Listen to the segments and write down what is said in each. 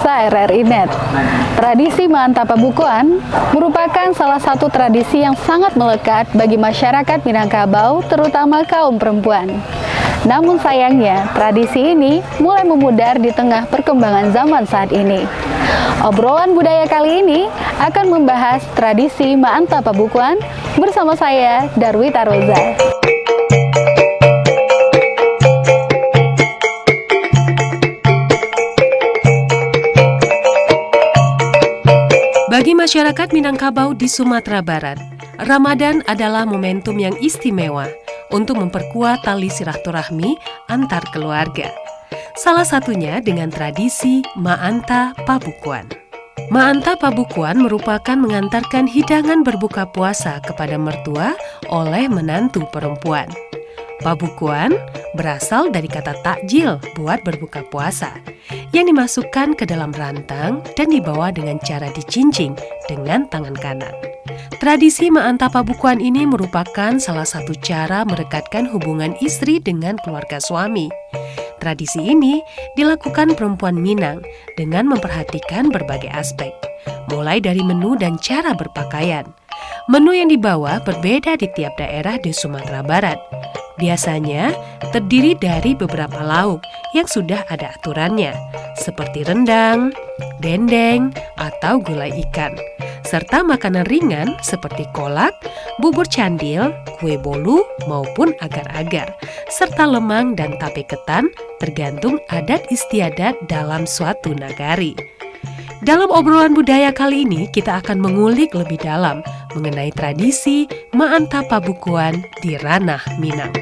pemirsa RRI Net. Tradisi Ma'anta Pabukuan merupakan salah satu tradisi yang sangat melekat bagi masyarakat Minangkabau, terutama kaum perempuan. Namun sayangnya, tradisi ini mulai memudar di tengah perkembangan zaman saat ini. Obrolan budaya kali ini akan membahas tradisi Ma'anta Pabukuan bersama saya, Darwita Roza. Bagi masyarakat Minangkabau di Sumatera Barat, Ramadan adalah momentum yang istimewa untuk memperkuat tali silaturahmi antar keluarga. Salah satunya dengan tradisi Ma'anta Pabukuan. Ma'anta Pabukuan merupakan mengantarkan hidangan berbuka puasa kepada mertua oleh menantu perempuan. Pabukuan berasal dari kata takjil buat berbuka puasa, yang dimasukkan ke dalam rantang dan dibawa dengan cara dicincing dengan tangan kanan. Tradisi Ma'anta Pabukuan ini merupakan salah satu cara merekatkan hubungan istri dengan keluarga suami. Tradisi ini dilakukan perempuan Minang dengan memperhatikan berbagai aspek, mulai dari menu dan cara berpakaian. Menu yang dibawa berbeda di tiap daerah di Sumatera Barat. Biasanya terdiri dari beberapa lauk yang sudah ada aturannya, seperti rendang, dendeng, atau gulai ikan, serta makanan ringan seperti kolak, bubur candil, kue bolu, maupun agar-agar, serta lemang dan tape ketan tergantung adat istiadat dalam suatu nagari. Dalam obrolan budaya kali ini, kita akan mengulik lebih dalam mengenai tradisi Ma'anta Pabukuan di ranah Minang.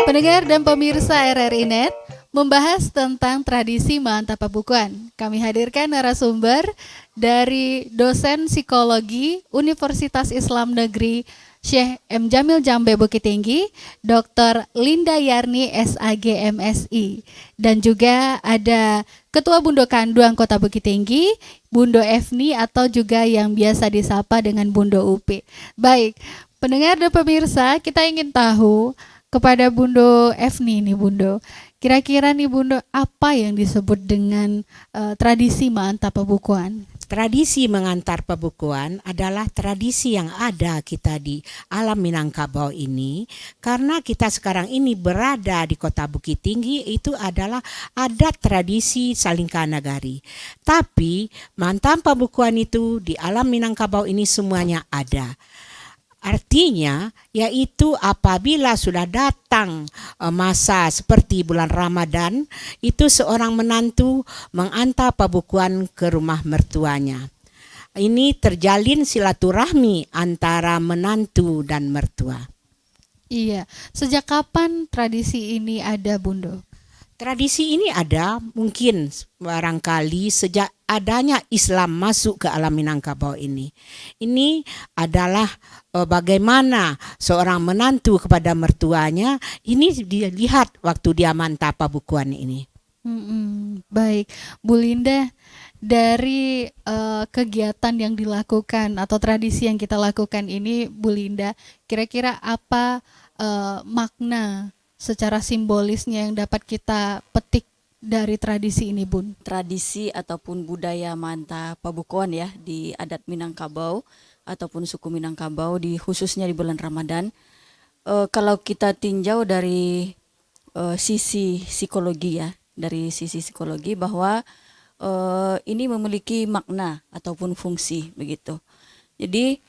Pendengar dan pemirsa RRI Net, membahas tentang tradisi Ma'anta Pabukuan. Kami hadirkan narasumber dari dosen psikologi Universitas Islam Negeri Syekh M. Jamil Jambe Bukit Tinggi, Dr. Linda Yarni SAG MSI, dan juga ada Ketua Bundo Kanduang Kota Bukit Tinggi, Bundo Efni atau juga yang biasa disapa dengan Bundo Upi. Baik, pendengar dan pemirsa, kita ingin tahu kepada Bundo Efni nih Bundo. Kira-kira nih Bundo, apa yang disebut dengan tradisi Ma'anta Pabukuan? Tradisi mengantar pabukuan adalah tradisi yang ada kita di alam Minangkabau ini, karena kita sekarang ini berada di Kota Bukit Tinggi. Itu adalah adat tradisi Salingkanagari. Tapi Ma'anta Pabukuan itu di alam Minangkabau ini semuanya ada. Artinya yaitu apabila sudah datang masa seperti bulan Ramadan, itu seorang menantu mengantar pabukuan ke rumah mertuanya. Ini terjalin silaturahmi antara menantu dan mertua. Iya, sejak kapan tradisi ini ada Bundo? Tradisi ini ada mungkin barangkali sejak adanya Islam masuk ke alam Minangkabau ini. Ini adalah bagaimana seorang menantu kepada mertuanya, ini dilihat waktu dia Ma'anta Pabukuan ini. Baik, Bu Linda, dari kegiatan yang dilakukan atau tradisi yang kita lakukan ini, Bu Linda, kira-kira apa makna secara simbolisnya yang dapat kita petik dari tradisi ini, Bun? Tradisi ataupun budaya Ma'anta Pabukuan ya di adat Minangkabau ataupun suku Minangkabau khususnya di bulan Ramadan. Kalau kita tinjau dari sisi psikologi ya, dari sisi psikologi bahwa ini memiliki makna ataupun fungsi begitu. Jadi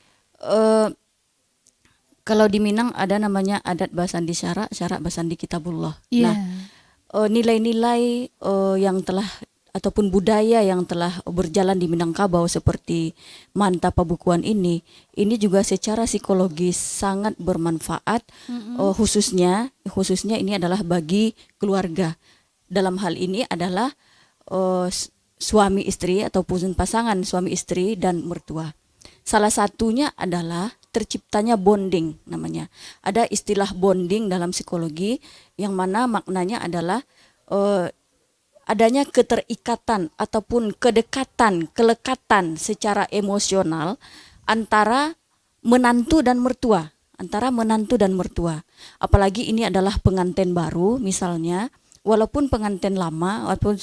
kalau di Minang ada namanya adat basandi syarak basandi kitabullah. Yeah. Nah, nilai-nilai yang telah ataupun budaya yang telah berjalan di Minangkabau seperti Ma'anta Pabukuan ini juga secara psikologis sangat bermanfaat. Khususnya ini adalah bagi keluarga. Dalam hal ini adalah suami istri ataupun pasangan suami istri dan mertua. Salah satunya adalah terciptanya bonding namanya. Ada istilah bonding dalam psikologi yang mana maknanya adalah adanya keterikatan ataupun kelekatan secara emosional antara menantu dan mertua, Apalagi ini adalah pengantin baru misalnya, walaupun pengantin lama walaupun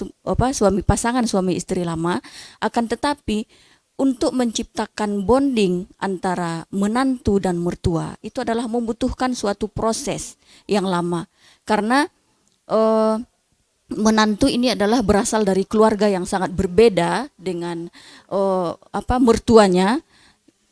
pasangan suami istri lama, akan tetapi untuk menciptakan bonding antara menantu dan mertua itu adalah membutuhkan suatu proses yang lama, karena menantu ini adalah berasal dari keluarga yang sangat berbeda dengan mertuanya,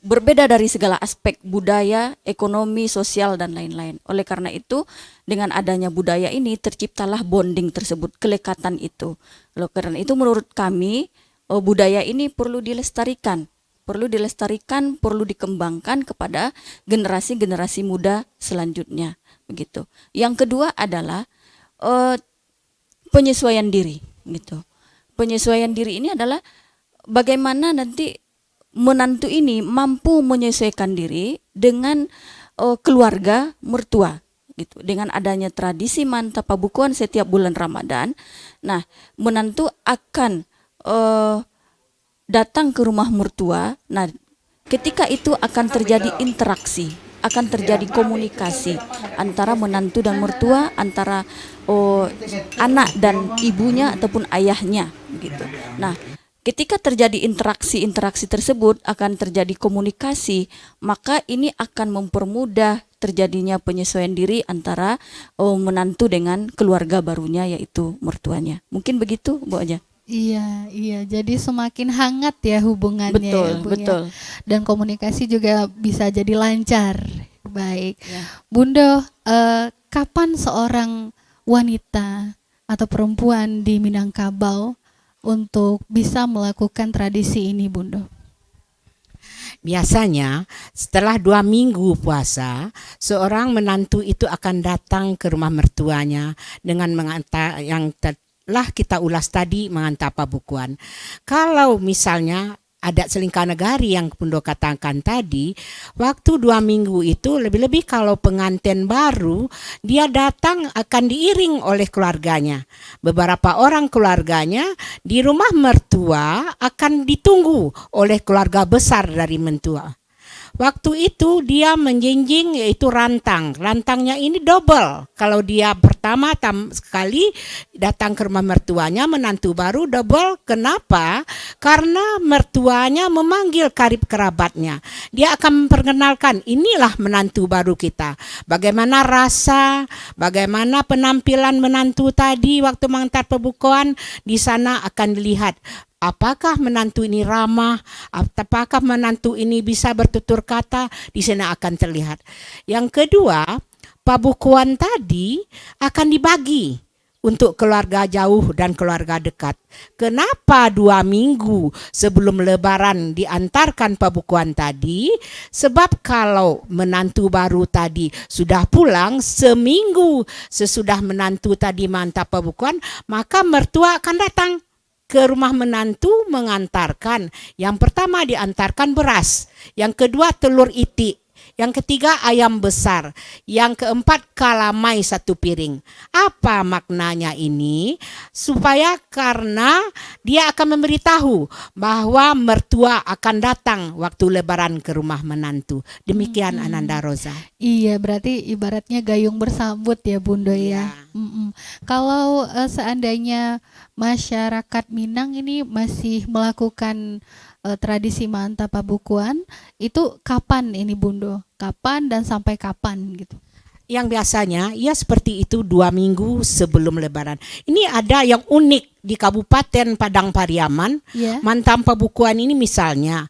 berbeda dari segala aspek budaya, ekonomi, sosial, dan lain-lain. Oleh karena itu, dengan adanya budaya ini terciptalah bonding tersebut, kelekatan itu. Oleh karena itu menurut kami budaya ini perlu dilestarikan, perlu dikembangkan kepada generasi-generasi muda selanjutnya, begitu. Yang kedua adalah penyesuaian diri, gitu. Penyesuaian diri ini adalah bagaimana nanti menantu ini mampu menyesuaikan diri dengan keluarga mertua, gitu. Dengan adanya tradisi mantap pabukuan setiap bulan Ramadan, nah menantu akan datang ke rumah mertua. Nah, ketika itu akan terjadi interaksi, akan terjadi komunikasi antara menantu dan mertua, antara anak dan ibunya ataupun ayahnya, gitu. Nah, ketika terjadi interaksi tersebut, akan terjadi komunikasi, maka ini akan mempermudah terjadinya penyesuaian diri antara menantu dengan keluarga barunya, yaitu mertuanya. Mungkin begitu, Bu Aja. Iya. Jadi semakin hangat ya hubungannya. Betul, ya, Bu, betul. ya. Dan komunikasi juga bisa jadi lancar. Baik. Ya. Bundo, kapan seorang wanita atau perempuan di Minangkabau untuk bisa melakukan tradisi ini, Bundo? Biasanya setelah 2 minggu puasa, seorang menantu itu akan datang ke rumah mertuanya dengan mengantar yang telah kita ulas tadi, mengantar pabukuan. Kalau misalnya adat selingkah negari yang Pundo katakan tadi, waktu 2 minggu itu lebih-lebih kalau pengantin baru, dia datang akan diiring oleh keluarganya. Beberapa orang keluarganya di rumah mertua akan ditunggu oleh keluarga besar dari mentua. Waktu itu dia menjinjing yaitu rantang. Rantangnya ini double. Kalau dia pertama sekali datang ke rumah mertuanya, menantu baru double. Kenapa? Karena mertuanya memanggil karib kerabatnya. Dia akan memperkenalkan, inilah menantu baru kita. Bagaimana rasa, bagaimana penampilan menantu tadi waktu mengantar pembukuan, di sana akan dilihat. Apakah menantu ini ramah? Apakah menantu ini bisa bertutur kata? Di sana akan terlihat. Yang kedua, pabukuan tadi akan dibagi untuk keluarga jauh dan keluarga dekat. Kenapa 2 minggu sebelum Lebaran diantarkan pabukuan tadi? Sebab kalau menantu baru tadi sudah pulang, seminggu sesudah menantu tadi mantap pabukuan, maka mertua akan datang ke rumah menantu mengantarkan. Yang pertama diantarkan beras, yang kedua telur itik, yang ketiga ayam besar, yang keempat kalamai 1 piring. Apa maknanya ini? Supaya karena dia akan memberitahu bahwa mertua akan datang waktu Lebaran ke rumah menantu. Demikian Ananda Rosa. Iya, berarti ibaratnya gayung bersambut ya, Bundo ya. Kalau seandainya masyarakat Minang ini masih melakukan tradisi mantap pabukuan, itu kapan ini, Bundo? Kapan dan sampai kapan gitu? Yang biasanya ya seperti itu 2 minggu sebelum Lebaran. Ini ada yang unik di Kabupaten Padang Pariaman. Mantap pabukuan ini misalnya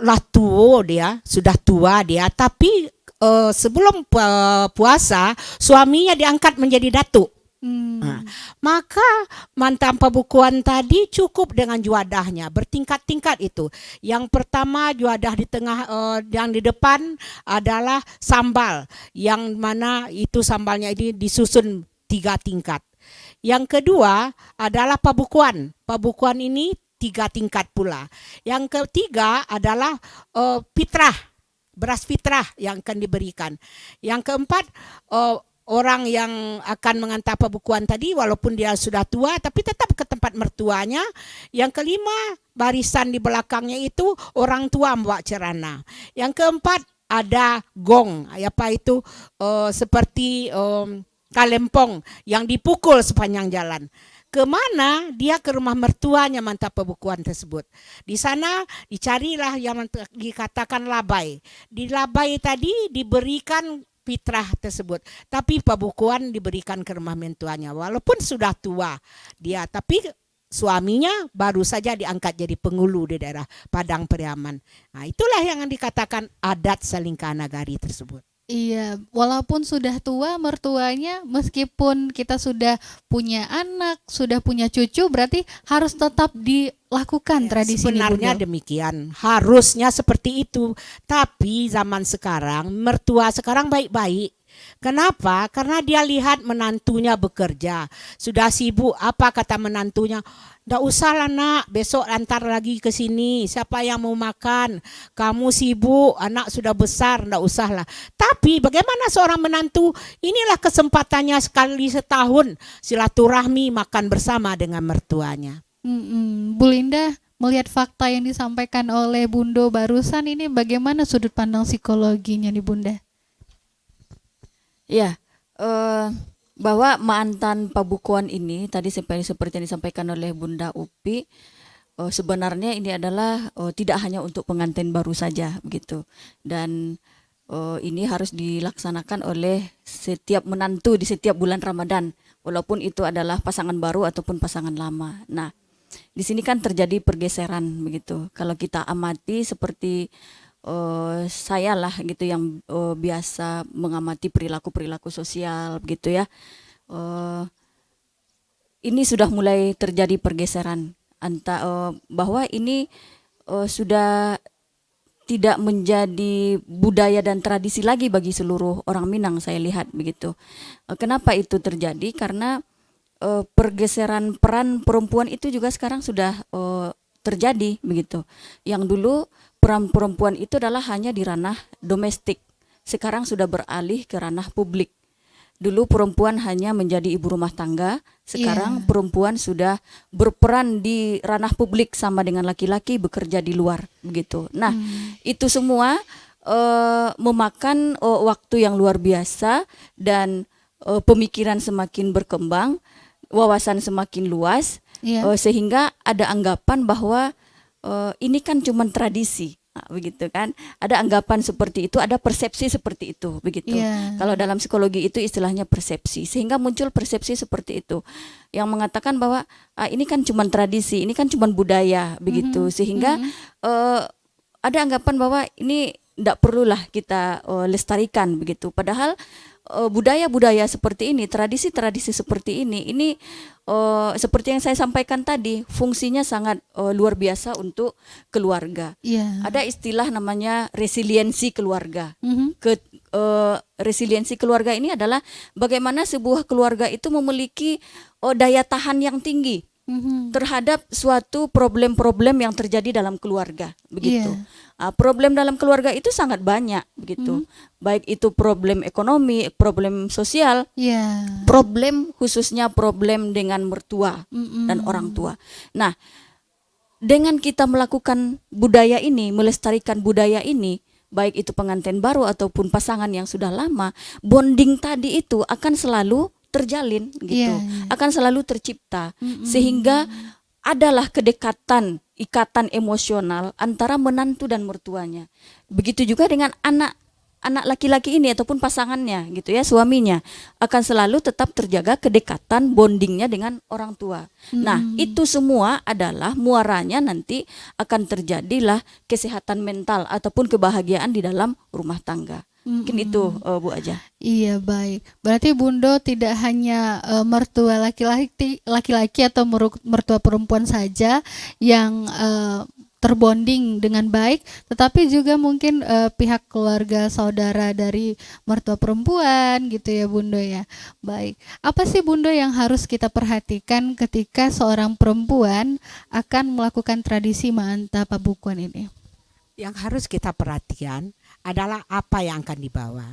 lah tua dia, sudah tua dia, tapi sebelum puasa suaminya diangkat menjadi datuk. Nah, maka mantap pabukuan tadi cukup dengan juadahnya, bertingkat-tingkat itu. Yang pertama juadah di tengah, yang di depan adalah sambal, yang mana itu sambalnya ini disusun 3 tingkat. Yang kedua adalah pabukuan. Pabukuan ini 3 tingkat pula. Yang ketiga adalah fitrah, beras fitrah yang akan diberikan. Yang keempat orang yang akan mengantar pembukuan tadi walaupun dia sudah tua tapi tetap ke tempat mertuanya. Yang kelima, barisan di belakangnya itu orang tua membawa cerana. Yang keempat, ada gong, apa itu seperti kalempong yang dipukul sepanjang jalan. Kemana? Dia ke rumah mertuanya mantap pembukuan tersebut. Di sana dicarilah yang dikatakan labai. Di labai tadi diberikan fitrah tersebut. Tapi pembukuan diberikan ke rumah mentuanya. Walaupun sudah tua dia, tapi suaminya baru saja diangkat jadi pengulu di daerah Padang Pariaman. Nah, itulah yang dikatakan adat Salingka Nagari tersebut. Iya, walaupun sudah tua mertuanya, meskipun kita sudah punya anak, sudah punya cucu, berarti harus tetap dilakukan tradisi ini, Sebenarnya Bunda. demikian, harusnya seperti itu. Tapi zaman sekarang, mertua sekarang baik-baik. Kenapa? Karena dia lihat menantunya bekerja. Sudah sibuk, apa kata menantunya? Nggak usah lah nak, besok antar lagi ke sini. Siapa yang mau makan? Kamu sibuk, anak sudah besar, nggak usah lah. Tapi bagaimana seorang menantu? Inilah kesempatannya sekali setahun silaturahmi makan bersama dengan mertuanya. Bu Linda, melihat fakta yang disampaikan oleh Bundo barusan ini, bagaimana sudut pandang psikologinya nih Bunda? Ya, bahwa mantan pabukuan ini tadi seperti yang disampaikan oleh Bunda Upi, sebenarnya ini adalah tidak hanya untuk pengantin baru saja begitu, dan ini harus dilaksanakan oleh setiap menantu di setiap bulan Ramadan, walaupun itu adalah pasangan baru ataupun pasangan lama. Nah, di sini kan terjadi pergeseran begitu. Kalau kita amati seperti saya lah gitu yang biasa mengamati perilaku sosial begitu ya. Ini sudah mulai terjadi pergeseran bahwa ini sudah tidak menjadi budaya dan tradisi lagi bagi seluruh orang Minang, saya lihat begitu. Kenapa itu terjadi? Karena pergeseran peran perempuan itu juga sekarang sudah terjadi begitu. Yang dulu peran perempuan itu adalah hanya di ranah domestik. Sekarang sudah beralih ke ranah publik. Dulu perempuan hanya menjadi ibu rumah tangga, sekarang perempuan sudah berperan di ranah publik sama dengan laki-laki bekerja di luar begitu. Nah, itu semua memakan waktu yang luar biasa dan pemikiran semakin berkembang, wawasan semakin luas. Sehingga ada anggapan bahwa ini kan cuma tradisi, begitu kan? Ada anggapan seperti itu, ada persepsi seperti itu, begitu. Kalau dalam psikologi itu istilahnya persepsi, sehingga muncul persepsi seperti itu, yang mengatakan bahwa ini kan cuma tradisi, ini kan cuma budaya, begitu. Sehingga ada anggapan bahwa ini tidak perlulah kita lestarikan, begitu. Padahal budaya-budaya seperti ini, tradisi-tradisi seperti ini seperti yang saya sampaikan tadi, fungsinya sangat luar biasa untuk keluarga. Ada istilah namanya resiliensi keluarga. Resiliensi keluarga ini adalah bagaimana sebuah keluarga itu memiliki daya tahan yang tinggi terhadap suatu problem-problem yang terjadi dalam keluarga, begitu. Problem dalam keluarga itu sangat banyak, begitu. Baik itu problem ekonomi, problem sosial, problem khususnya problem dengan mertua dan orang tua. Nah, dengan kita melakukan budaya ini, melestarikan budaya ini, baik itu pengantin baru ataupun pasangan yang sudah lama, bonding tadi itu akan selalu terjalin gitu, akan selalu tercipta, sehingga adalah kedekatan, ikatan emosional antara menantu dan mertuanya. Begitu juga dengan anak laki-laki ini ataupun pasangannya gitu ya, suaminya, akan selalu tetap terjaga kedekatan bondingnya dengan orang tua. Nah, itu semua adalah muaranya nanti akan terjadilah kesehatan mental ataupun kebahagiaan di dalam rumah tangga. Mungkin itu Bu Aja. Iya, baik. Berarti Bundo tidak hanya mertua laki-laki atau mertua perempuan saja yang terbonding dengan baik, tetapi juga mungkin pihak keluarga saudara dari mertua perempuan gitu ya Bundo ya. Baik. Apa sih Bundo yang harus kita perhatikan ketika seorang perempuan akan melakukan tradisi Ma'anta Pabukuan ini? Yang harus kita perhatikan adalah apa yang akan dibawa.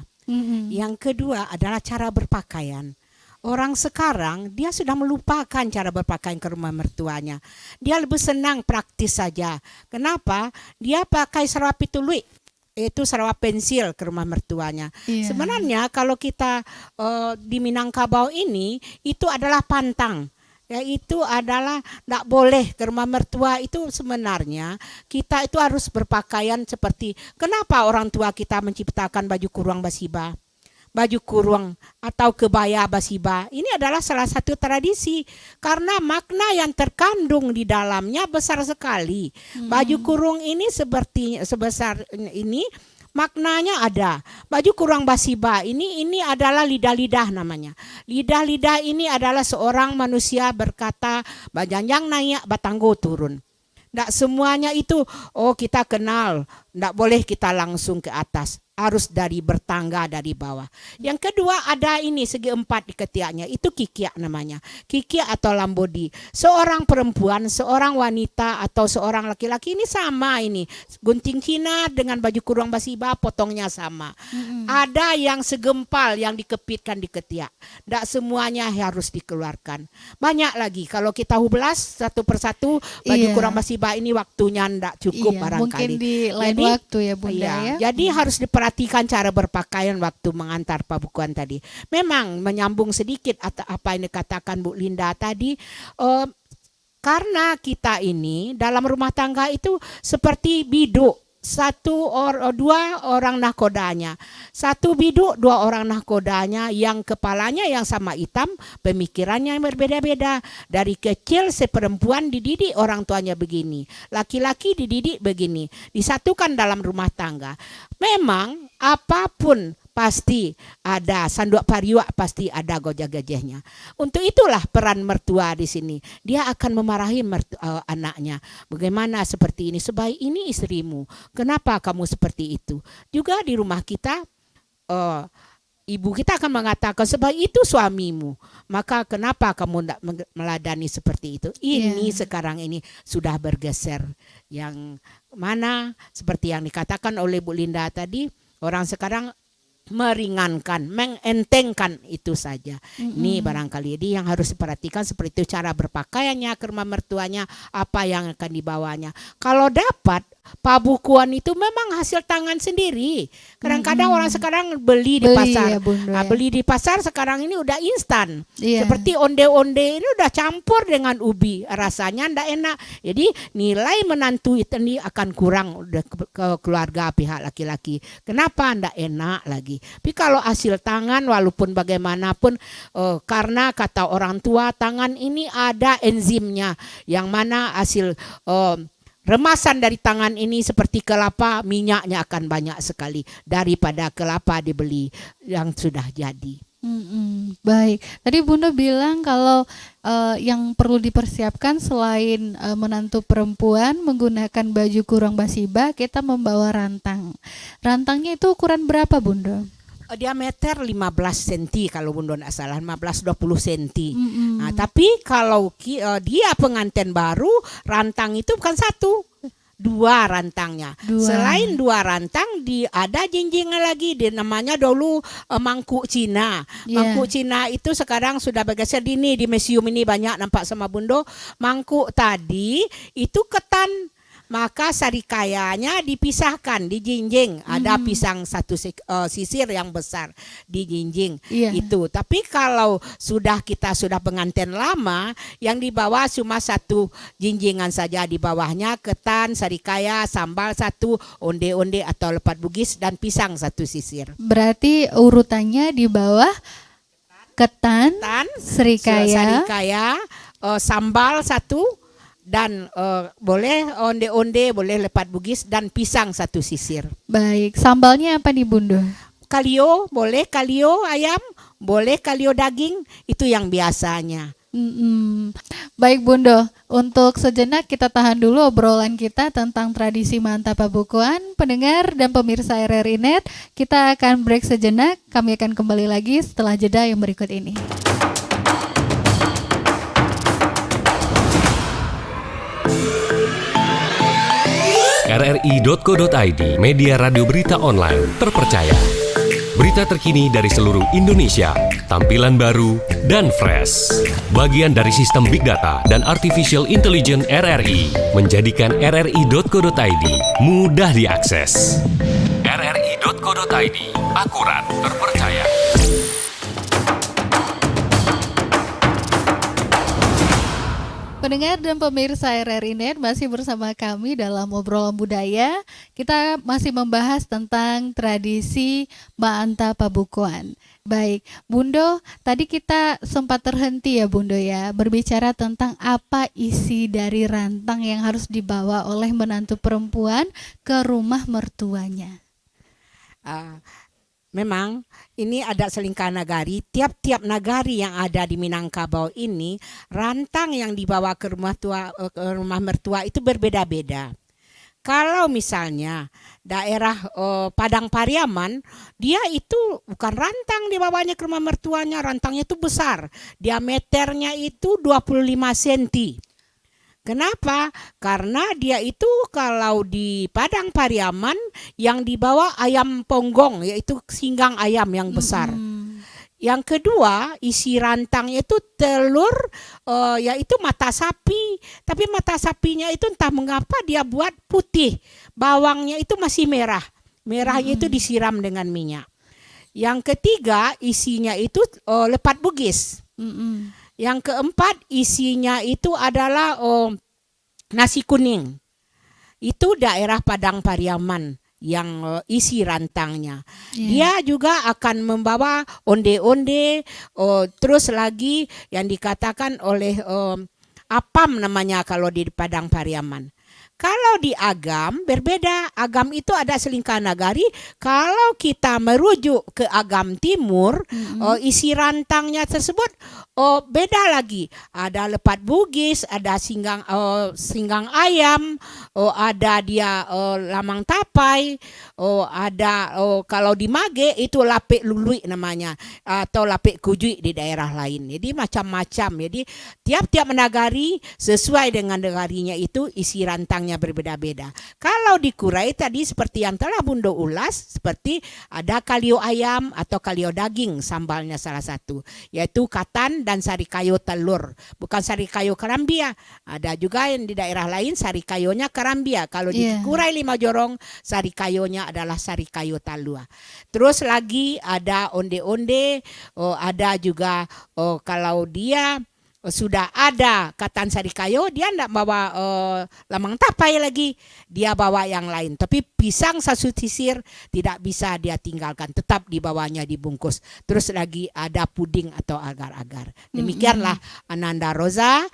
Yang kedua adalah cara berpakaian. Orang sekarang dia sudah melupakan cara berpakaian ke rumah mertuanya. Dia lebih senang praktis saja. Kenapa? Dia pakai sarawak pitului, yaitu sarawak pensil ke rumah mertuanya. Iya. Sebenarnya kalau kita di Minangkabau ini itu adalah pantang. Yaitu adalah tidak boleh ke rumah mertua. Itu sebenarnya kita itu harus berpakaian seperti, kenapa orang tua kita menciptakan baju kurung basiba, baju kurung atau kebaya basiba. Ini adalah salah satu tradisi karena makna yang terkandung di dalamnya besar sekali. Baju kurung ini sebesar ini maknanya ada. Baju kurung basiba ini adalah lidah-lidah namanya. Lidah-lidah ini adalah seorang manusia berkata, bajanjang naik batanggo turun. Tidak semuanya itu kita kenal. Tidak boleh kita langsung ke atas. Harus dari bertangga dari bawah. Yang kedua ada ini segi empat di ketiaknya. Itu kikiak namanya. Kikiak atau lambodi. Seorang perempuan, seorang wanita atau seorang laki-laki ini sama ini. Gunting Cina dengan baju kurung basiba potongnya sama. Ada yang segempal yang dikepitkan di ketiak. Tidak semuanya harus dikeluarkan. Banyak lagi. Kalau kita ulas satu persatu baju kurung basiba ini waktunya tidak cukup barangkali. Mungkin di lain waktu ya Bunda ya. Jadi harus diperhatikan cara berpakaian waktu mengantar pabukuan tadi. Memang menyambung sedikit apa yang dikatakan Bu Linda tadi. Karena kita ini dalam rumah tangga itu seperti biduk. Dua orang nahkodanya. Satu biduk, dua orang nahkodanya yang kepalanya yang sama hitam, pemikirannya yang berbeda-beda. Dari kecil si perempuan dididik orang tuanya begini, laki-laki dididik begini, disatukan dalam rumah tangga. Memang apapun pasti ada sanduk pariwak, pasti ada gojek-gejehnya. Untuk itulah peran mertua di sini. Dia akan memarahi anaknya. Bagaimana seperti ini? Sebaik ini istrimu. Kenapa kamu seperti itu? Juga di rumah kita, ibu kita akan mengatakan sebaik itu suamimu. Maka kenapa kamu tidak meladani seperti itu? Ini sekarang ini sudah bergeser. Yang mana seperti yang dikatakan oleh Bu Linda tadi, orang sekarang meringankan, mengentengkan itu saja. Ini barangkali yang harus diperhatikan seperti itu cara berpakaiannya ke rumah mertuanya, apa yang akan dibawanya. Kalau dapat pabukuan itu memang hasil tangan sendiri. Kadang-kadang orang sekarang beli di pasar. Ya, Bunda, ya. Beli di pasar sekarang ini udah instan. Iya. Seperti onde-onde ini udah campur dengan ubi. Rasanya ndak enak. Jadi nilai menantu itu ini akan kurang udah ke keluarga pihak laki-laki. Kenapa ndak enak lagi? Tapi kalau hasil tangan walaupun bagaimanapun karena kata orang tua tangan ini ada enzimnya yang mana hasil remasan dari tangan ini seperti kelapa, minyaknya akan banyak sekali daripada kelapa dibeli yang sudah jadi. Baik, tadi Bunda bilang kalau yang perlu dipersiapkan selain menantu perempuan menggunakan baju kurung basiba, kita membawa rantang. Rantangnya itu ukuran berapa Bunda? Diameter 15 cm kalau Bunda tidak salah, 15-20 cm. Nah, tapi kalau dia pengantin baru, rantang itu bukan satu, dua rantangnya. Selain dua rantang, ada jinjingnya lagi, namanya dulu mangkuk Cina. Mangkuk Cina itu sekarang sudah bergeser di museum ini banyak nampak sama Bunda. Mangkuk tadi itu ketan. Maka sarikayanya dipisahkan, dijinjing. Ada pisang satu sisir yang besar dijinjing. Itu. Tapi kalau kita sudah pengantin lama, yang di bawah cuma satu jinjingan saja. Di bawahnya ketan, sarikaya, sambal satu, onde-onde atau lepat bugis, dan pisang satu sisir. Berarti urutannya di bawah ketan, sarikaya, sambal satu, dan boleh onde-onde, boleh lepat bugis, dan pisang satu sisir. Baik, sambalnya apa nih Bunda? Kalio, boleh kalio ayam, boleh kalio daging, itu yang biasanya. Baik Bunda, untuk sejenak kita tahan dulu obrolan kita tentang tradisi mantap pabukuan. Pendengar dan pemirsa RRI Net, kita akan break sejenak. Kami akan kembali lagi setelah jeda yang berikut ini. RRI.co.id, media radio berita online terpercaya. Berita terkini dari seluruh Indonesia, tampilan baru dan fresh. Bagian dari sistem Big Data dan Artificial Intelligence RRI menjadikan rri.co.id mudah diakses. rri.co.id, akurat, terpercaya. Pendengar dan pemirsa RRI Net masih bersama kami dalam obrolan budaya. Kita masih membahas tentang tradisi Ma'anta Pabukuan. Baik, Bundo, tadi kita sempat terhenti ya Bundo ya, berbicara tentang apa isi dari rantang yang harus dibawa oleh menantu perempuan ke rumah mertuanya. Memang ini ada selingkah nagari. Tiap-tiap nagari yang ada di Minangkabau ini, rantang yang dibawa ke rumah mertua itu berbeda-beda. Kalau misalnya daerah Padang Pariaman, dia itu bukan rantang dibawanya ke rumah mertuanya, rantangnya itu besar. Diameternya itu 25 cm. Kenapa? Karena dia itu kalau di Padang Pariaman yang dibawa ayam ponggong, yaitu singgang ayam yang besar. Yang kedua, isi rantangnya itu telur, yaitu mata sapi. Tapi mata sapinya itu entah mengapa dia buat putih. Bawangnya itu masih merah. Merahnya itu disiram dengan minyak. Yang ketiga, isinya itu lepat Bugis. Yang keempat, isinya itu adalah nasi kuning. Itu daerah Padang Pariaman yang isi rantangnya. Dia juga akan membawa onde-onde, terus lagi yang dikatakan oleh apam namanya kalau di Padang Pariaman. Kalau di Agam berbeda. Agam itu ada selingkah nagari. Kalau kita merujuk ke Agam Timur, isi rantangnya tersebut beda lagi. Ada lepat Bugis, ada singgang ayam, ada dia lamang tapai, ada kalau di Mage itu lapik lului namanya, atau lapik kujui di daerah lain. Jadi macam-macam. Jadi tiap-tiap nagari sesuai dengan negarinya itu isi rantangnya berbeda-beda. Kalau di Kurai tadi seperti yang telah Bundo ulas, seperti ada kalio ayam atau kalio daging, sambalnya salah satu, yaitu katan dan sari kayo telur. Bukan sari kayo karambia. Ada juga yang di daerah lain sari kayonya karambia. Kalau di Kurai Lima Jorong, sari kayonya adalah sari kayo talua. Terus lagi ada onde-onde, ada juga kalau dia sudah ada katan sari kayo, dia tidak bawa lamang tapai lagi, dia bawa yang lain. Tapi pisang sasu sisir tidak bisa dia tinggalkan, tetap dibawanya dibungkus. Terus lagi ada puding atau agar-agar. Demikianlah Ananda Roza,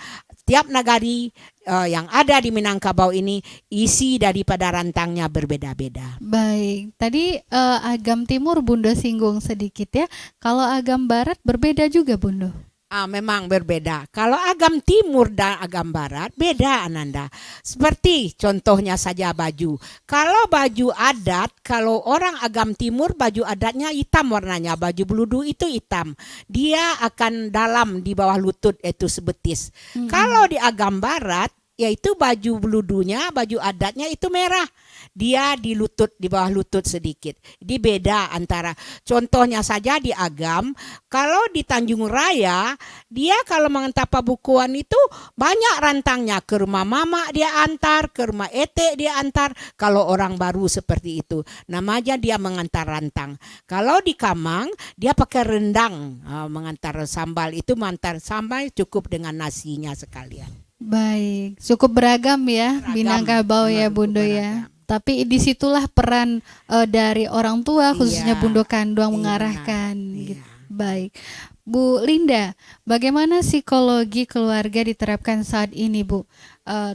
tiap nagari yang ada di Minangkabau ini isi daripada rantangnya berbeda-beda. Baik, tadi Agam Timur Bundo singgung sedikit ya. Kalau Agam Barat berbeda juga Bundo? Memang berbeda. Kalau Agam Timur dan Agam Barat beda Ananda. Seperti contohnya saja baju. Kalau baju adat, kalau orang Agam Timur baju adatnya hitam warnanya, baju beludu itu hitam. Dia akan dalam di bawah lutut itu sebetis. Kalau di Agam Barat yaitu baju beludunya, baju adatnya itu merah. Dia di lutut, di bawah lutut sedikit. Jadi beda antara, contohnya saja di Agam, kalau di Tanjung Raya, dia kalau mengantar pabukuan itu banyak rantangnya. Ke rumah mama dia antar, ke rumah ete dia antar. Kalau orang baru seperti itu, namanya dia mengantar rantang. Kalau di Kamang, dia pakai rendang, mengantar sambal. Itu mengantar sambal cukup dengan nasinya sekalian. Baik, cukup beragam ya Minangkabau ya Bundo ya. Tapi disitulah peran dari orang tua khususnya Bundo Kanduang mengarahkan. Gitu. Baik, Bu Linda, bagaimana psikologi keluarga diterapkan saat ini Bu,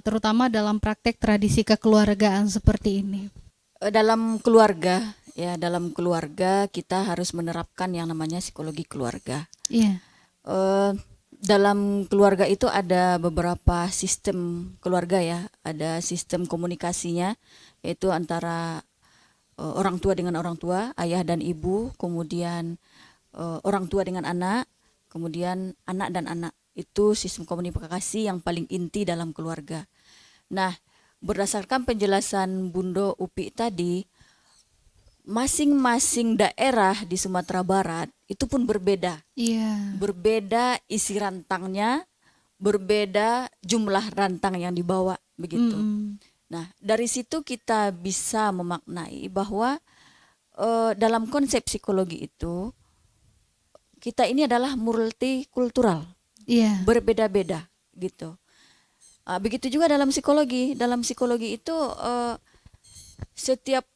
terutama dalam praktek tradisi kekeluargaan seperti ini? Dalam keluarga kita harus menerapkan yang namanya psikologi keluarga. Iya. Dalam keluarga itu ada beberapa sistem keluarga ya, ada sistem komunikasinya, yaitu antara orang tua dengan orang tua, ayah dan ibu, kemudian orang tua dengan anak, kemudian anak dan anak. Itu sistem komunikasi yang paling inti dalam keluarga. Nah, berdasarkan penjelasan Bundo Upi tadi, masing-masing daerah di Sumatera Barat itu pun berbeda. Iya. Berbeda isi rantangnya, berbeda jumlah rantang yang dibawa begitu. Nah, dari situ kita bisa memaknai bahwa dalam konsep psikologi itu kita ini adalah multikultural, Iya. berbeda-beda gitu. Begitu juga dalam psikologi. Dalam psikologi itu setiap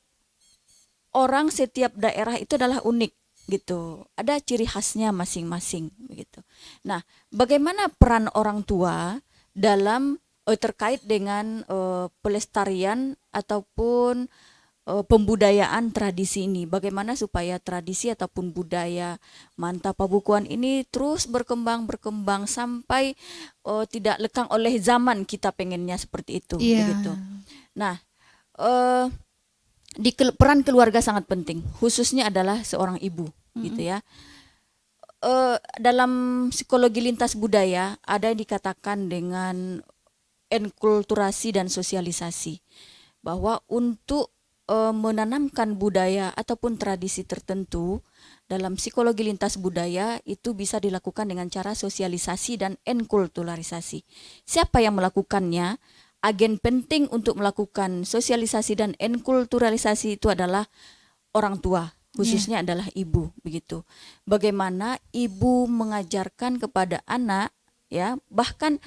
orang, setiap daerah itu adalah unik gitu. Ada ciri khasnya masing-masing begitu. Nah, bagaimana peran orang tua dalam terkait dengan pelestarian ataupun pembudayaan tradisi ini? Bagaimana supaya tradisi ataupun budaya Manta Pabukuan ini terus berkembang sampai tidak lekang oleh zaman, kita pengennya seperti itu begitu. Nah, peran keluarga sangat penting, khususnya adalah seorang ibu gitu ya. Dalam psikologi lintas budaya ada yang dikatakan dengan enkulturasi dan sosialisasi, bahwa untuk menanamkan budaya ataupun tradisi tertentu dalam psikologi lintas budaya itu bisa dilakukan dengan cara sosialisasi dan enkulturalisasi. Siapa yang melakukannya? Agen penting untuk melakukan sosialisasi dan enkulturalisasi itu adalah orang tua, khususnya adalah ibu begitu. Bagaimana ibu mengajarkan kepada anak, ya, bahkan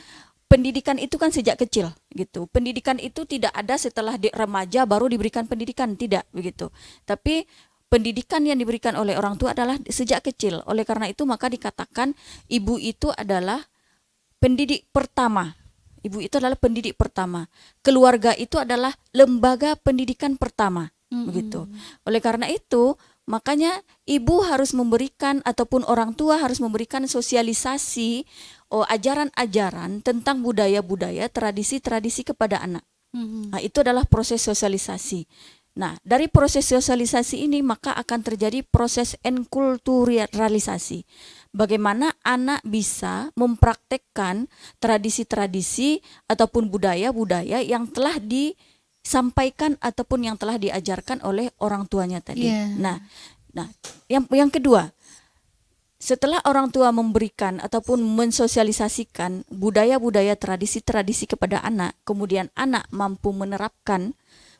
pendidikan itu kan sejak kecil gitu. Pendidikan itu tidak ada setelah remaja baru diberikan pendidikan, tidak begitu. Tapi pendidikan yang diberikan oleh orang tua adalah sejak kecil. Oleh karena itu maka dikatakan ibu itu adalah pendidik pertama. Ibu itu adalah pendidik pertama. Keluarga itu adalah lembaga pendidikan pertama, begitu. Oleh karena itu, makanya ibu harus memberikan ataupun orang tua harus memberikan sosialisasi ajaran-ajaran tentang budaya-budaya, tradisi-tradisi kepada anak. Nah, itu adalah proses sosialisasi. Nah, dari proses sosialisasi ini maka akan terjadi proses enkulturalisasi. Bagaimana anak bisa mempraktekkan tradisi-tradisi ataupun budaya-budaya yang telah disampaikan ataupun yang telah diajarkan oleh orang tuanya tadi. Nah, yang kedua, setelah orang tua memberikan ataupun mensosialisasikan budaya-budaya, tradisi-tradisi kepada anak, kemudian anak mampu menerapkan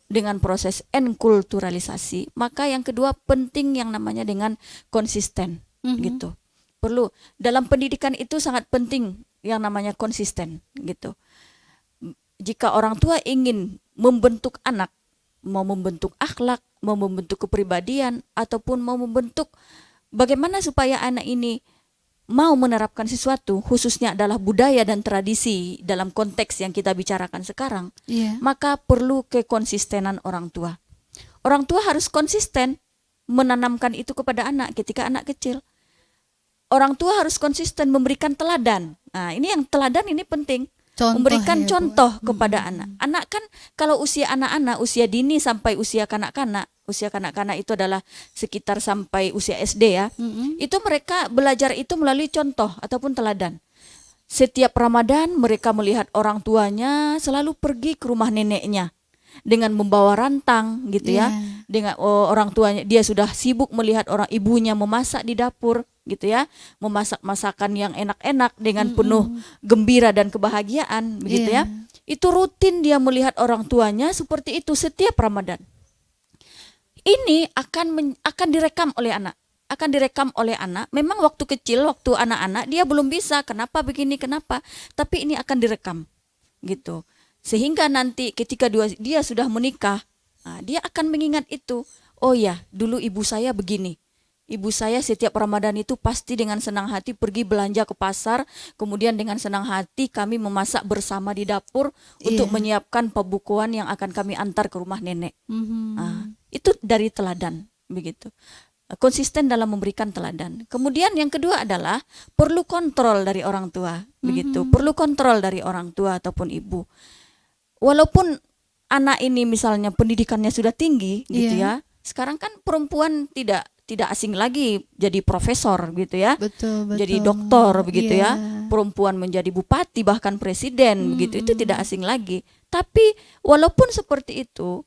dengan proses enkulturalisasi, maka yang kedua penting yang namanya dengan konsisten gitu. Perlu dalam pendidikan itu sangat penting yang namanya konsisten gitu. Jika orang tua ingin membentuk anak, mau membentuk akhlak, mau membentuk kepribadian ataupun mau membentuk bagaimana supaya anak ini mau menerapkan sesuatu, khususnya adalah budaya dan tradisi dalam konteks yang kita bicarakan sekarang, maka perlu kekonsistenan orang tua. Orang tua harus konsisten menanamkan itu kepada anak ketika anak kecil. Orang tua harus konsisten memberikan teladan. Nah, ini yang teladan ini penting. Memberikan contoh kepada anak. Anak kan kalau usia anak-anak, usia dini sampai usia kanak-kanak itu adalah sekitar sampai usia SD ya. Itu mereka belajar itu melalui contoh ataupun teladan. Setiap Ramadan mereka melihat orang tuanya selalu pergi ke rumah neneknya dengan membawa rantang gitu ya. Dengan orang tuanya, dia sudah sibuk melihat orang ibunya memasak di dapur gitu ya, memasak masakan yang enak-enak dengan penuh gembira dan kebahagiaan begitu ya. Itu rutin dia melihat orang tuanya seperti itu setiap Ramadan. Ini akan direkam oleh anak. Akan direkam oleh anak. Memang waktu kecil, waktu anak-anak dia belum bisa, kenapa begini, kenapa. Tapi ini akan direkam gitu. Sehingga nanti ketika dia sudah menikah, dia akan mengingat itu. Oh ya, dulu ibu saya begini. Ibu saya setiap Ramadan itu pasti dengan senang hati pergi belanja ke pasar, kemudian dengan senang hati kami memasak bersama di dapur untuk menyiapkan pabukuan yang akan kami antar ke rumah nenek. Itu dari teladan begitu. Konsisten dalam memberikan teladan. Kemudian yang kedua adalah perlu kontrol dari orang tua, begitu. Perlu kontrol dari orang tua ataupun ibu. Walaupun anak ini misalnya pendidikannya sudah tinggi, gitu ya. Sekarang kan perempuan tidak asing lagi jadi profesor gitu ya. Betul. Jadi doktor begitu ya. Perempuan menjadi bupati bahkan presiden begitu. Itu tidak asing lagi. Tapi walaupun seperti itu,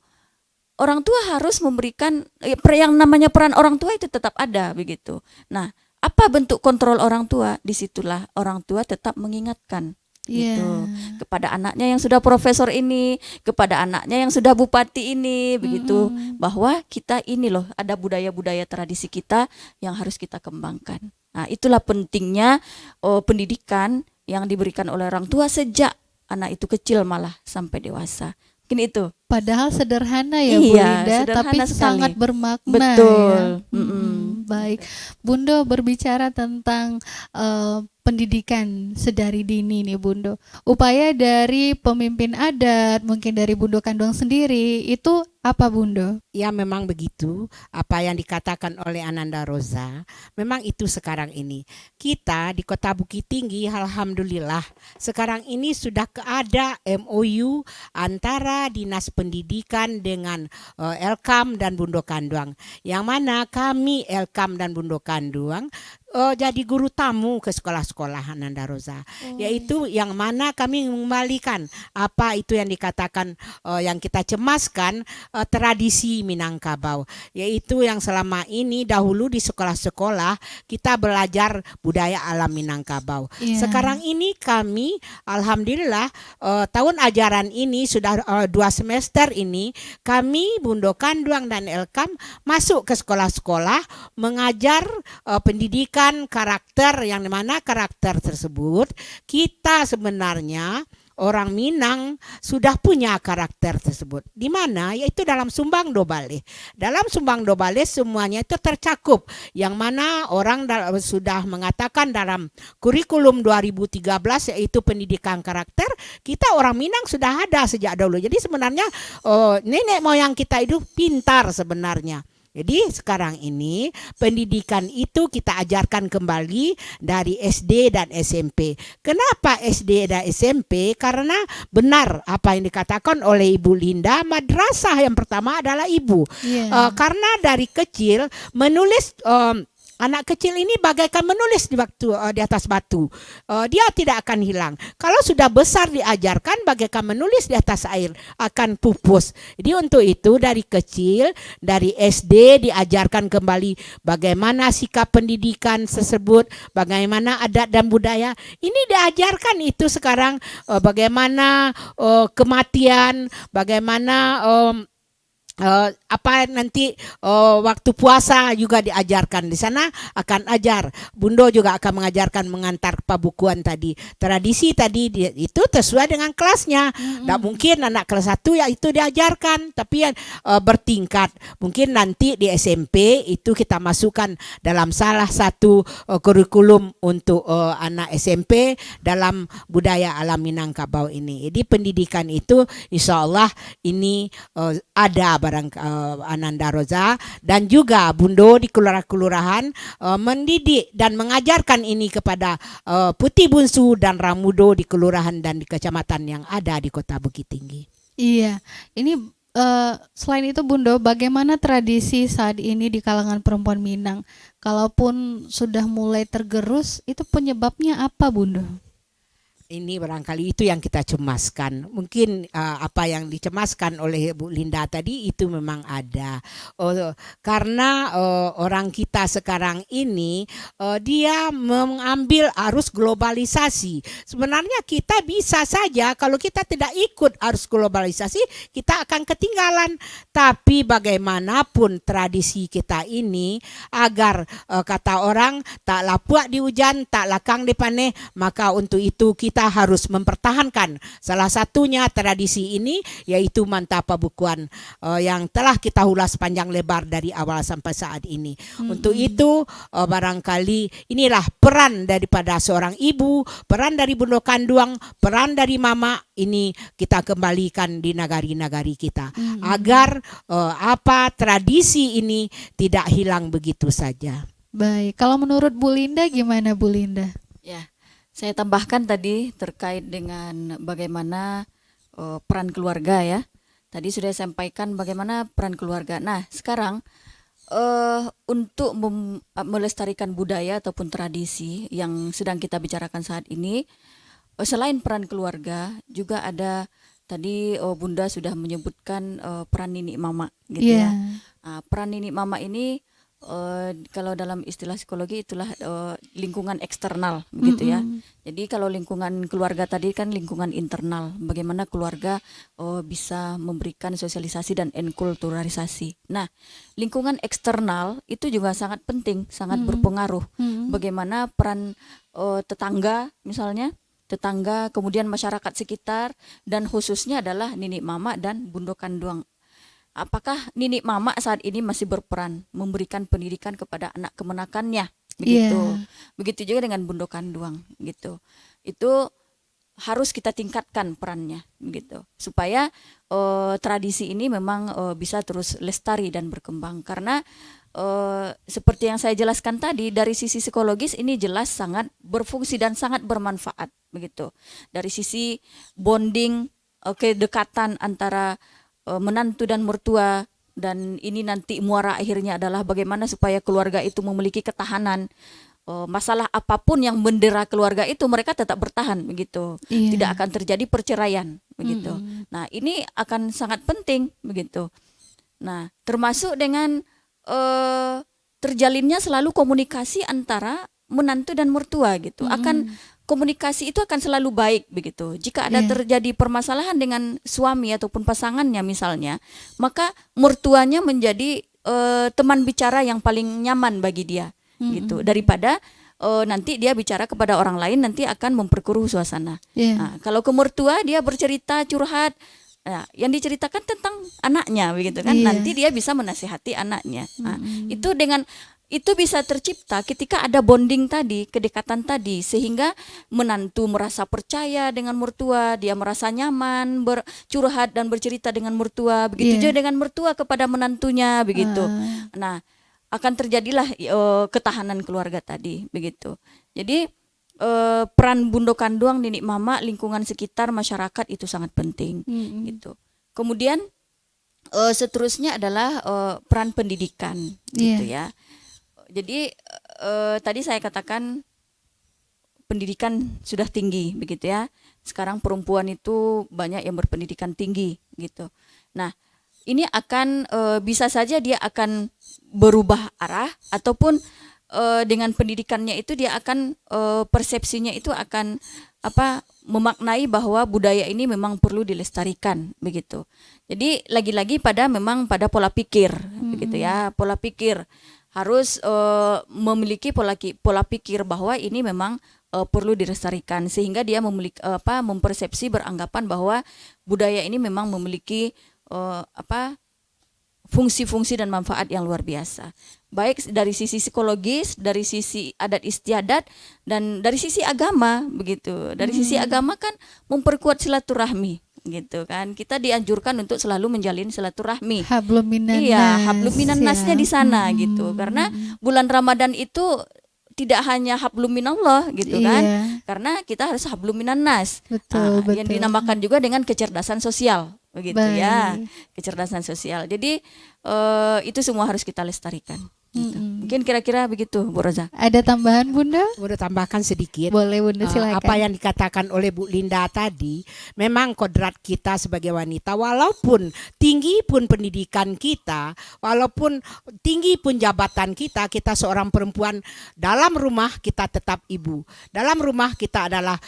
orang tua harus memberikan yang namanya peran orang tua itu tetap ada begitu. Nah, apa bentuk kontrol orang tua? Disitulah orang tua tetap mengingatkan Iya. gitu kepada anaknya yang sudah profesor ini, kepada anaknya yang sudah bupati ini begitu, bahwa kita ini loh ada budaya-budaya tradisi kita yang harus kita kembangkan. Nah, itulah pentingnya pendidikan yang diberikan oleh orang tua sejak anak itu kecil malah sampai dewasa. Mungkin itu. Padahal sederhana ya Bu Iya, Linda, sederhana tapi sekali. sangat bermakna Betul. ya. Baik, Bundo berbicara tentang pendidikan sedari dini nih Bundo. Upaya dari pemimpin adat, mungkin dari Bundo Kanduang sendiri, itu apa Bundo? Ya memang begitu, apa yang dikatakan oleh Ananda Roza, memang itu sekarang ini. Kita di Kota Bukit Tinggi, alhamdulillah, sekarang ini sudah ada MOU antara Dinas Pendidikan dengan Elkam dan Bundo Kanduang. Yang mana kami Elkam dan Bundo Kanduang jadi guru tamu ke sekolah-sekolah Ananda Roza, yaitu yang mana kami mengembalikan apa itu yang dikatakan yang kita cemaskan tradisi Minangkabau, yaitu yang selama ini dahulu di sekolah-sekolah kita belajar budaya alam Minangkabau. Iya. Sekarang ini kami alhamdulillah tahun ajaran ini sudah 2 semester ini kami Bundo Kanduang dan Elkam masuk ke sekolah-sekolah mengajar pendidikan karakter, yang mana karakter tersebut kita sebenarnya orang Minang sudah punya karakter tersebut. Di mana? Yaitu dalam Sumbang Dobale. Dalam Sumbang Dobale semuanya itu tercakup. Yang mana orang sudah mengatakan dalam kurikulum 2013 yaitu pendidikan karakter, kita orang Minang sudah ada sejak dahulu. Jadi sebenarnya nenek moyang kita itu pintar sebenarnya. Jadi sekarang ini pendidikan itu kita ajarkan kembali dari SD dan SMP. Kenapa SD dan SMP? Karena benar apa yang dikatakan oleh Ibu Linda, madrasah yang pertama adalah ibu. Iya. Karena dari kecil menulis anak kecil ini bagaikan menulis di atas batu. Dia tidak akan hilang. Kalau sudah besar diajarkan bagaikan menulis di atas air, akan pupus. Jadi untuk itu dari kecil, dari SD diajarkan kembali bagaimana sikap pendidikan tersebut, bagaimana adat dan budaya. Ini diajarkan itu sekarang bagaimana kematian, bagaimana apa nanti waktu puasa juga diajarkan. Di sana akan ajar. Bundo juga akan mengajarkan mengantar pabukuan tadi. Tradisi tadi itu sesuai dengan kelasnya. Tidak mungkin anak kelas 1 ya itu diajarkan, tapi yang bertingkat. Mungkin nanti di SMP itu kita masukkan dalam salah satu kurikulum untuk anak SMP dalam budaya alam Minangkabau ini. Jadi pendidikan itu insya Allah ini ada barang Ananda Roza dan juga Bundo di kelurahan mendidik dan mengajarkan ini kepada Putih Bungsu dan Ramudo di kelurahan dan di kecamatan yang ada di Kota Bukit Tinggi. Iya, ini selain itu Bundo, bagaimana tradisi saat ini di kalangan perempuan Minang? Kalaupun sudah mulai tergerus, itu penyebabnya apa Bundo? Ini barangkali itu yang kita cemaskan. Mungkin apa yang dicemaskan oleh Bu Linda tadi itu memang ada. Karena orang kita sekarang ini dia mengambil arus globalisasi. Sebenarnya kita bisa saja kalau kita tidak ikut arus globalisasi, kita akan ketinggalan. Tapi bagaimanapun tradisi kita ini agar kata orang tak lapuak di hujan, tak lakang di paneh, maka untuk itu kita harus mempertahankan salah satunya tradisi ini yaitu mantap pabukuan yang telah kita ulas panjang lebar dari awal sampai saat ini. Untuk itu barangkali inilah peran daripada seorang ibu, peran dari Bundo Kanduang, peran dari mama ini kita kembalikan di nagari-nagari kita agar apa tradisi ini tidak hilang begitu saja. Baik, kalau menurut Bu Linda gimana Bu Linda? Ya, saya tambahkan tadi terkait dengan bagaimana peran keluarga ya. Tadi sudah sampaikan bagaimana peran keluarga. Nah, sekarang untuk melestarikan budaya ataupun tradisi yang sedang kita bicarakan saat ini, selain peran keluarga, juga ada Tadi Bunda sudah menyebutkan peran Nini Mama gitu Iya. ya. Peran Nini Mama ini kalau dalam istilah psikologi itulah lingkungan eksternal begitu ya. Jadi kalau lingkungan keluarga tadi kan lingkungan internal, bagaimana keluarga bisa memberikan sosialisasi dan enkulturalisasi. Nah, lingkungan eksternal itu juga sangat penting, sangat berpengaruh. Bagaimana peran tetangga misalnya, tetangga, kemudian masyarakat sekitar, dan khususnya adalah Nini Mama dan Bundo Kanduang. Apakah Nini Mama saat ini masih berperan memberikan pendidikan kepada anak kemenakannya, begitu. Begitu juga dengan Bundo Kanduang, gitu. Itu harus kita tingkatkan perannya, begitu. Supaya tradisi ini memang bisa terus lestari dan berkembang. Karena seperti yang saya jelaskan tadi, dari sisi psikologis ini jelas sangat berfungsi dan sangat bermanfaat, begitu. Dari sisi bonding, kedekatan antara menantu dan mertua, dan ini nanti muara akhirnya adalah bagaimana supaya keluarga itu memiliki ketahanan. Masalah apapun yang mendera keluarga itu mereka tetap bertahan, begitu. Tidak akan terjadi perceraian, begitu. Nah, ini akan sangat penting, begitu. Nah, termasuk dengan terjalinnya selalu komunikasi antara menantu dan mertua, gitu. Komunikasi itu akan selalu baik, begitu. Jika ada terjadi permasalahan dengan suami ataupun pasangannya misalnya, maka mertuanya menjadi teman bicara yang paling nyaman bagi dia, gitu. Daripada nanti dia bicara kepada orang lain, nanti akan memperkeruh suasana. Nah, kalau ke mertua dia bercerita, curhat, nah, yang diceritakan tentang anaknya, begitu kan? Nanti dia bisa menasihati anaknya. Nah, itu bisa tercipta ketika ada bonding tadi, kedekatan tadi, sehingga menantu merasa percaya dengan mertua, dia merasa nyaman bercurhat dan bercerita dengan mertua, begitu juga dengan mertua kepada menantunya, begitu. Nah, akan terjadilah ketahanan keluarga tadi, begitu. Jadi peran Bundo Kanduang, Nini Mama, lingkungan sekitar, masyarakat itu sangat penting, gitu. Kemudian seterusnya adalah peran pendidikan, gitu ya. Jadi tadi saya katakan pendidikan sudah tinggi, begitu ya. Sekarang perempuan itu banyak yang berpendidikan tinggi, gitu. Nah, ini akan bisa saja dia akan berubah arah, ataupun dengan pendidikannya itu dia akan persepsinya itu akan memaknai bahwa budaya ini memang perlu dilestarikan, begitu. Jadi lagi-lagi pada pola pikir, begitu ya. Pola pikir harus memiliki pola pikir bahwa ini memang perlu dilestarikan, sehingga dia memiliki mempersepsi, beranggapan bahwa budaya ini memang memiliki fungsi-fungsi dan manfaat yang luar biasa, baik dari sisi psikologis, dari sisi adat istiadat, dan dari sisi agama, begitu. Dari sisi agama kan memperkuat silaturahmi, gitu kan. Kita dianjurkan untuk selalu menjalin silaturahmi. Hablum minan nas. Iya, hablum minan nasnya di sana, gitu. Karena bulan Ramadan itu tidak hanya hablum minallah, gitu kan. Karena kita harus hablum minan nas. Betul. Yang dinamakan juga dengan kecerdasan sosial, begitu ya. Kecerdasan sosial. Jadi itu semua harus kita lestarikan, gitu. Mungkin kira-kira begitu, Bu Roza. Ada tambahan, Bunda? Udah tambahkan sedikit. Boleh, Bunda, silakan. Apa yang dikatakan oleh Bu Linda tadi, memang kodrat kita sebagai wanita, walaupun tinggi pun pendidikan kita, walaupun tinggi pun jabatan kita, kita seorang perempuan, dalam rumah kita tetap ibu. Dalam rumah kita adalah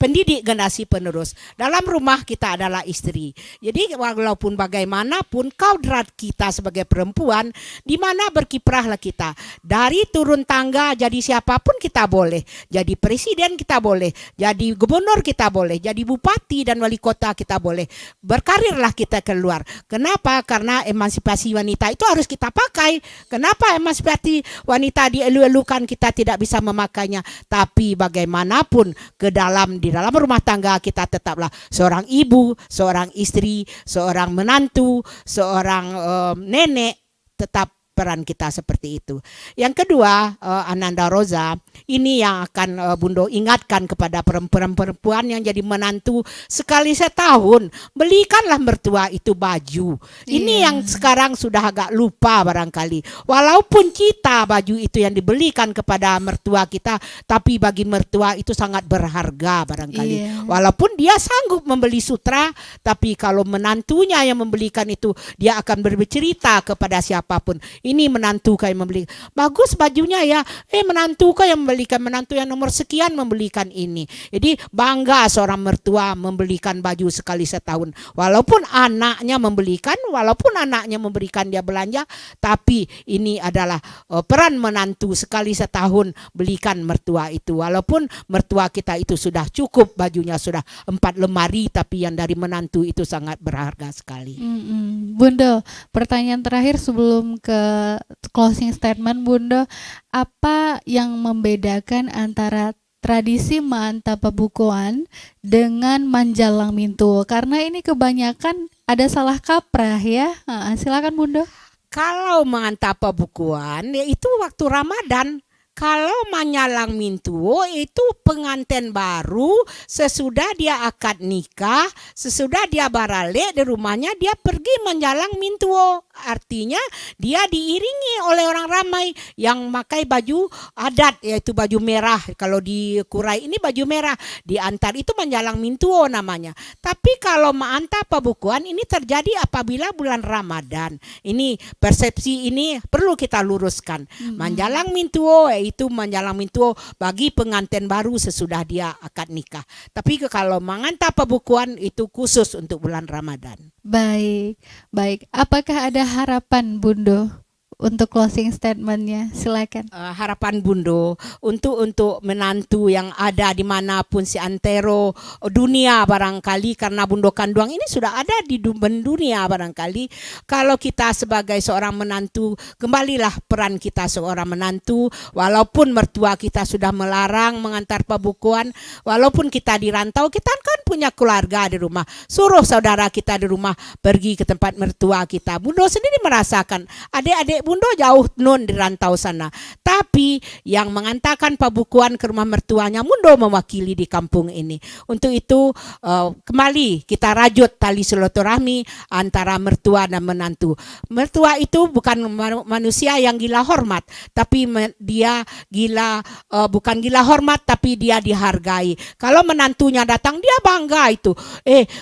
pendidik generasi penerus. Dalam rumah kita adalah istri. Jadi walaupun bagaimanapun kodrat kita sebagai perempuan, di mana berkiprahlah kita. Dari turun tangga jadi siapapun kita boleh. Jadi presiden kita boleh. Jadi gubernur kita boleh. Jadi bupati dan wali kota kita boleh. Berkarirlah kita keluar. Kenapa? Karena emansipasi wanita itu harus kita pakai. Kenapa emansipasi wanita dielu-elukan kita tidak bisa memakainya? Tapi bagaimanapun di dalam rumah tangga kita tetaplah seorang ibu, seorang istri, seorang menantu, seorang nenek, tetap peran kita seperti itu. Yang kedua, Ananda Roza, ini yang akan Bundo ingatkan kepada perempuan-perempuan yang jadi menantu sekali setahun, belikanlah mertua itu baju. Ini yang sekarang sudah agak lupa barangkali. Walaupun kita baju itu yang dibelikan kepada mertua kita, tapi bagi mertua itu sangat berharga barangkali. Walaupun dia sanggup membeli sutra, tapi kalau menantunya yang membelikan itu, dia akan bercerita kepada siapapun. Ini menantu kau yang membeli. Bagus bajunya ya. Menantu kau yang membelikan, menantu yang nomor sekian membelikan ini. Jadi bangga seorang mertua membelikan baju sekali setahun. Walaupun anaknya membelikan, walaupun anaknya memberikan dia belanja, tapi ini adalah peran menantu sekali setahun belikan mertua itu. Walaupun mertua kita itu sudah cukup bajunya, sudah 4 lemari, tapi yang dari menantu itu sangat berharga sekali. Bunda, pertanyaan terakhir sebelum ke closing statement, Bunda, apa yang membedakan antara tradisi Manta Pabukuan dengan Manjalang Mintu? Karena ini kebanyakan ada salah kaprah ya. Silakan Bunda. Kalau Manta Pabukuan itu waktu Ramadan. Kalau Manjalang Mintu itu pengantin baru sesudah dia akad nikah, sesudah dia barale di rumahnya, dia pergi Manjalang Mintu. Artinya dia diiringi oleh orang ramai yang pakai baju adat, yaitu baju merah. Kalau di Kurai ini baju merah, diantar itu Manjalang Mintu namanya. Tapi kalau Manta Pabukuan ini terjadi apabila bulan Ramadan. Ini persepsi ini perlu kita luruskan. Manjalang Mintu itu Manjalang Mintu bagi pengantin baru sesudah dia akad nikah. Tapi kalau Manta Pabukuan itu khusus untuk bulan Ramadan. Baik. Apakah ada harapan Bundo untuk closing statementnya? Silakan. Harapan Bundo untuk menantu yang ada dimanapun si antero dunia barangkali, karena Bundo Kanduang ini sudah ada di dunia barangkali. Kalau kita sebagai seorang menantu, kembalilah peran kita seorang menantu. Walaupun mertua kita sudah melarang mengantar pabukuan, walaupun kita di rantau, kita kan punya keluarga di rumah. Suruh saudara kita di rumah pergi ke tempat mertua kita. Bundo sendiri merasakan adik-adik Bundo jauh nun di rantau sana. Tapi yang mengantarkan pabukuan ke rumah mertuanya, Bundo mewakili di kampung ini. Untuk itu kembali kita rajut tali silaturahmi antara mertua dan menantu. Mertua itu bukan manusia yang gila hormat, tapi dia bukan gila hormat, tapi dia dihargai. Kalau menantunya datang, dia bangga itu.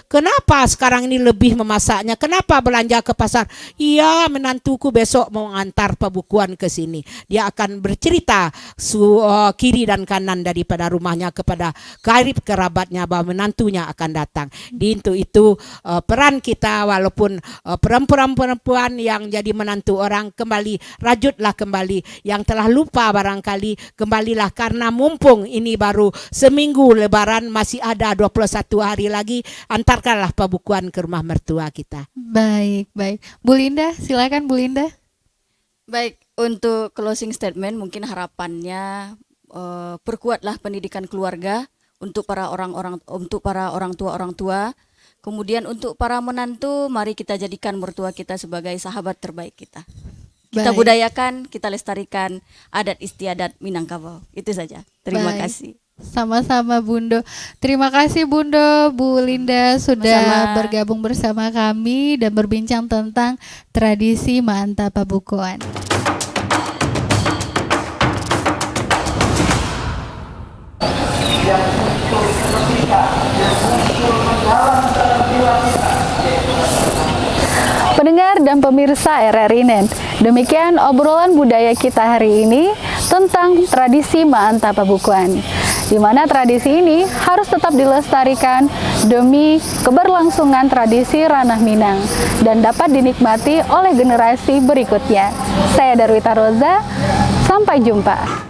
Kenapa sekarang ini lebih memasaknya? Kenapa belanja ke pasar? Iya, menantuku besok mau antar pabukuan ke sini. Dia akan bercerita kiri dan kanan daripada rumahnya kepada karib kerabatnya bahwa menantunya akan datang. Di itu peran kita, walaupun perempuan-perempuan yang jadi menantu orang, rajutlah kembali. Yang telah lupa barangkali, kembalilah, karena mumpung ini baru seminggu lebaran, masih ada 21 hari lagi, antarkanlah pabukuan ke rumah mertua kita. Baik. Bu Linda, silakan Bu Linda. Baik, untuk closing statement mungkin harapannya perkuatlah pendidikan keluarga untuk para orang tua. Kemudian untuk para menantu, mari kita jadikan mertua kita sebagai sahabat terbaik kita. Kita budayakan, kita lestarikan adat istiadat Minangkabau. Itu saja. Terima kasih. Sama-sama Bundo. Terima kasih Bundo, Bu Linda sudah bergabung bersama kami dan berbincang tentang tradisi Manta Pabukuan. Pendengar dan pemirsa RRI Net, demikian obrolan budaya kita hari ini tentang tradisi Manta Pabukuan, di mana tradisi ini harus tetap dilestarikan demi keberlangsungan tradisi ranah Minang dan dapat dinikmati oleh generasi berikutnya. Saya Darwita Roza, sampai jumpa.